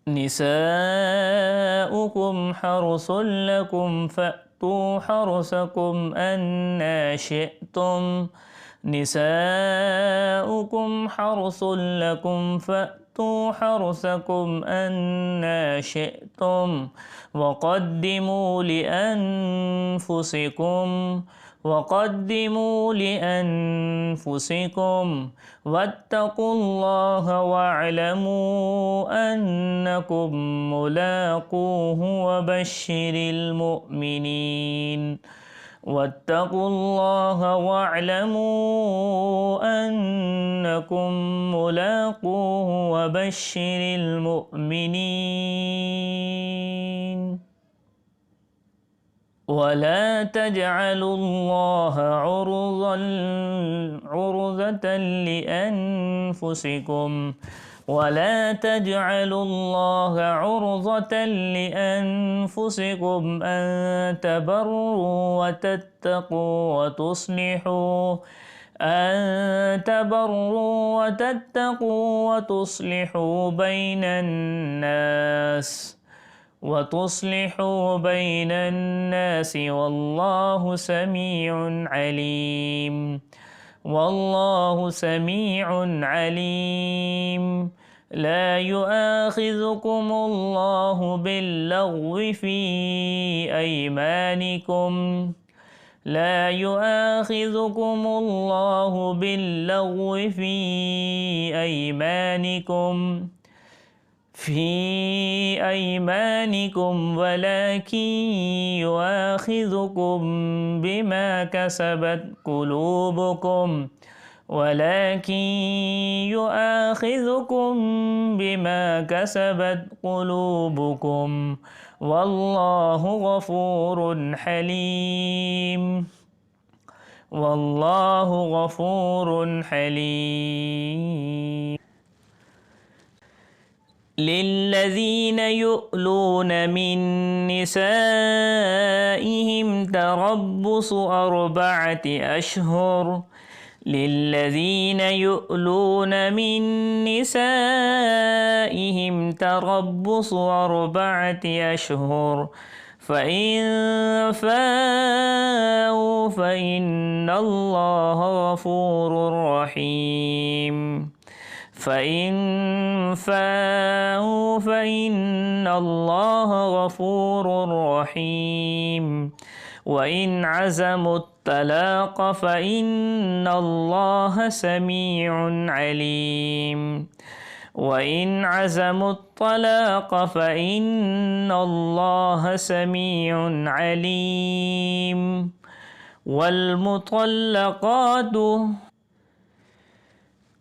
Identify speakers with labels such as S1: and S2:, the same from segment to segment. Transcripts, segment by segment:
S1: نساؤكم حرث لكم فأتوا حرثكم أنى شئتم. نساؤكم حرث لكم فأتوا حرثكم أنى شئتم. وقدموا لأنفسكم واتقوا الله واعلموا أنكم ملاقوه وبشر المؤمنين. واتقوا الله واعلموا أنكم ملاقوه وبشر المؤمنين. ولا تجعلوا الله عرضة لأنفسكم أن تبروا وتتقوا وتصلحوا بين الناس والله سميع عليم. لا يؤاخذكم الله باللغو في أيمانكم ولكن يؤاخذكم بما كسبت قلوبكم والله غفور حليم. للذين يؤلون من نسائهم تربص أربعة أشهر فإن فاءوا فإن الله غفور رحيم. وإن عزموا الطلاق فإن الله سميع عليم.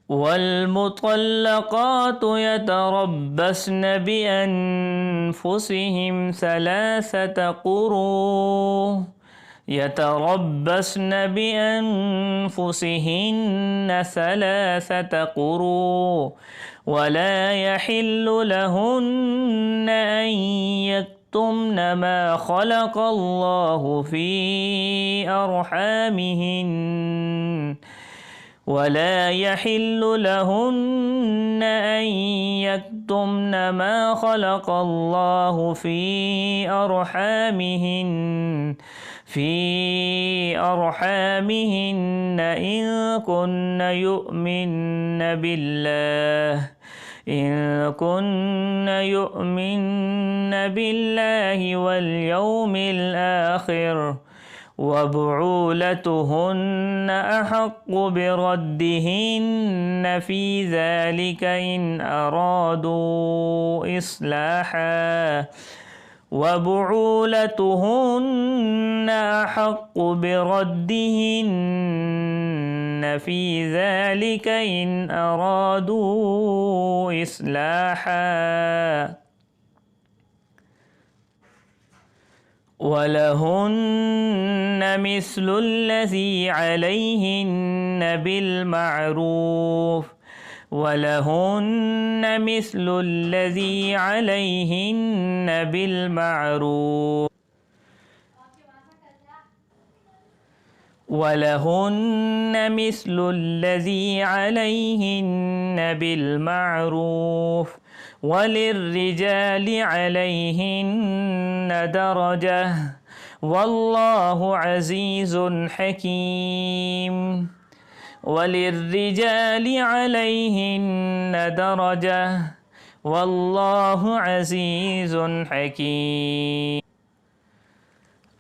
S1: والمطلقات يتربصن بأنفسهن ثلاثة قروء ولا يحل لهن أن يكتمن ما خلق الله في أرحامهن إن كن يؤمن بالله واليوم الآخر وبعولتهن أحق بردهن في ذلك إن أرادوا إصلاحا ولهن مثل الذي عليهن بالمعروف ولهن مثل الذي عليهن بالمعروف وللرجال عليهن درجة والله عزيز حكيم. وللرجال عليهن درجة والله عزيز حكيم.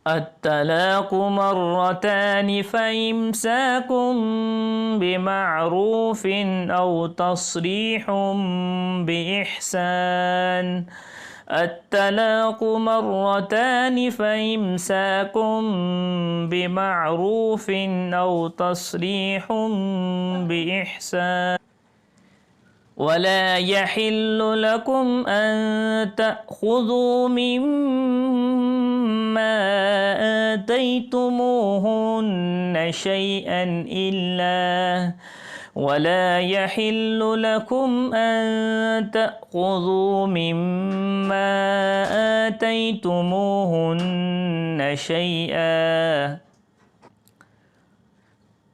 S1: الطلاق مرتان فإمساك بمعروف أو تصريح بإحسان. الطلاق مرتان فإمساك بمعروف أو تصريح بإحسان. ولا يحل لكم أن تأخذوا مما آتيتموهن شيئا ولا يحل لكم أن تأخذوا مما آتيتموهن شيئا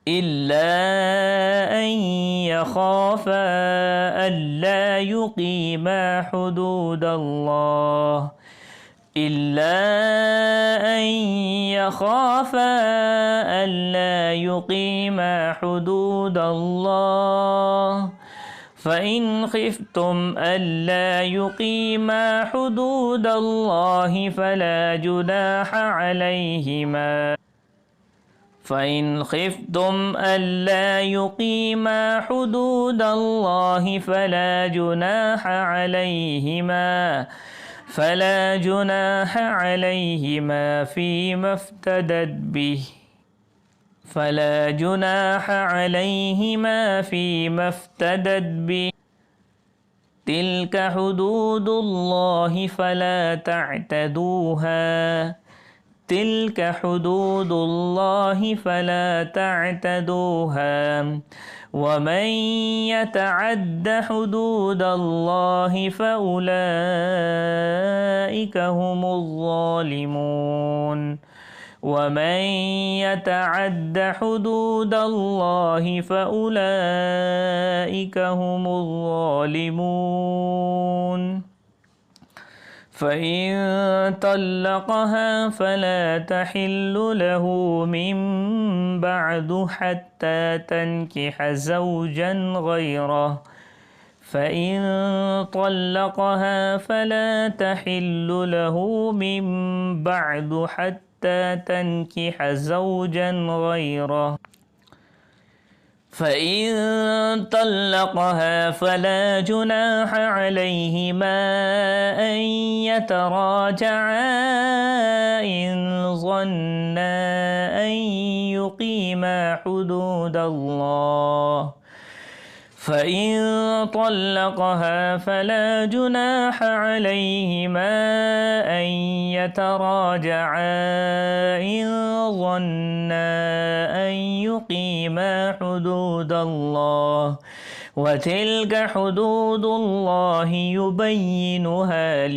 S1: إلا أن يخافا ألا يقيما حدود الله فإن خفتم ألا يقيما حدود الله فلا جناح عليهما فيما افتدت به. تلك حدود الله فلا تعتدوها ومن يتعد حدود الله فأولئك هم الظالمون. فإن طلقها فلا تحل له من بعد حتى تنكح زوجا غيره. فإن طلقها فلا جناح عليهما أن يتراجعا إن ظنا أن يقيما حدود الله. وتلك حدود الله يبينها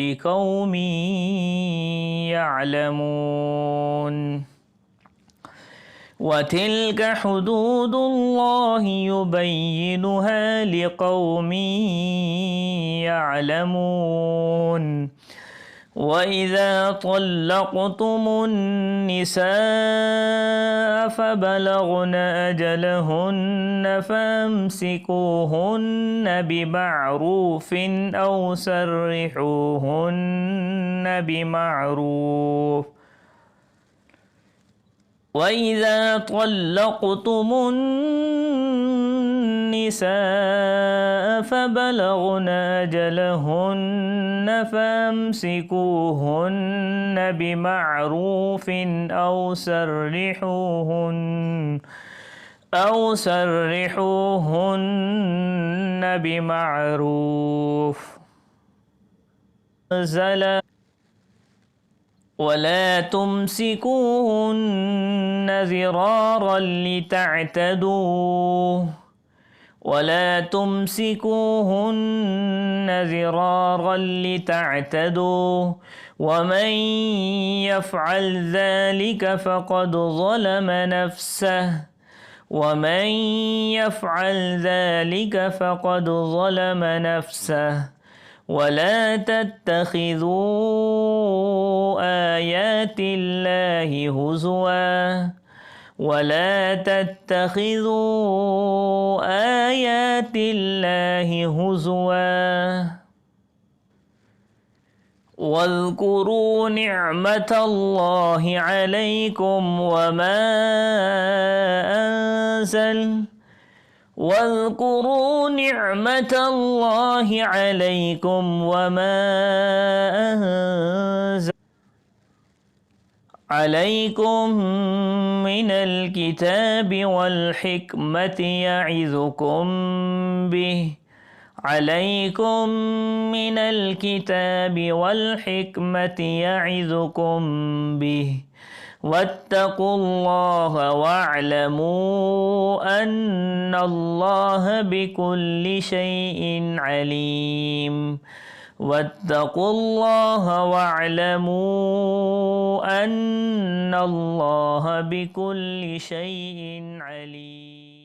S1: لقوم يعلمون. وإذا طلقتم النساء فبلغن أجلهن فامسكوهن بمعروف أو سرحوهن بمعروف. وإذا طلقتم النساء فبلغن أجلهن فامسكوهن بمعروف أو سرحوهن بمعروف. ولا تمسكوهن ضرارا لتعتدوا زرارا لتعتدوا ومن يفعل ذلك فقد ظلم نفسه ومن يفعل ذلك فقد ظلم نفسه ولا تتخذوا آيات الله هزوا ولا تتخذوا آيات الله هزوا واذكروا نعمة الله عليكم واذكروا نعمة الله عليكم وما أنزل عليكم من الكتاب والحكمة يعظكم به عليكم من الكتاب والحكمة يعظكم به واتقوا الله واعلموا أن الله بكل شيء عليم واتقوا الله واعلموا أن الله بكل شيء عليم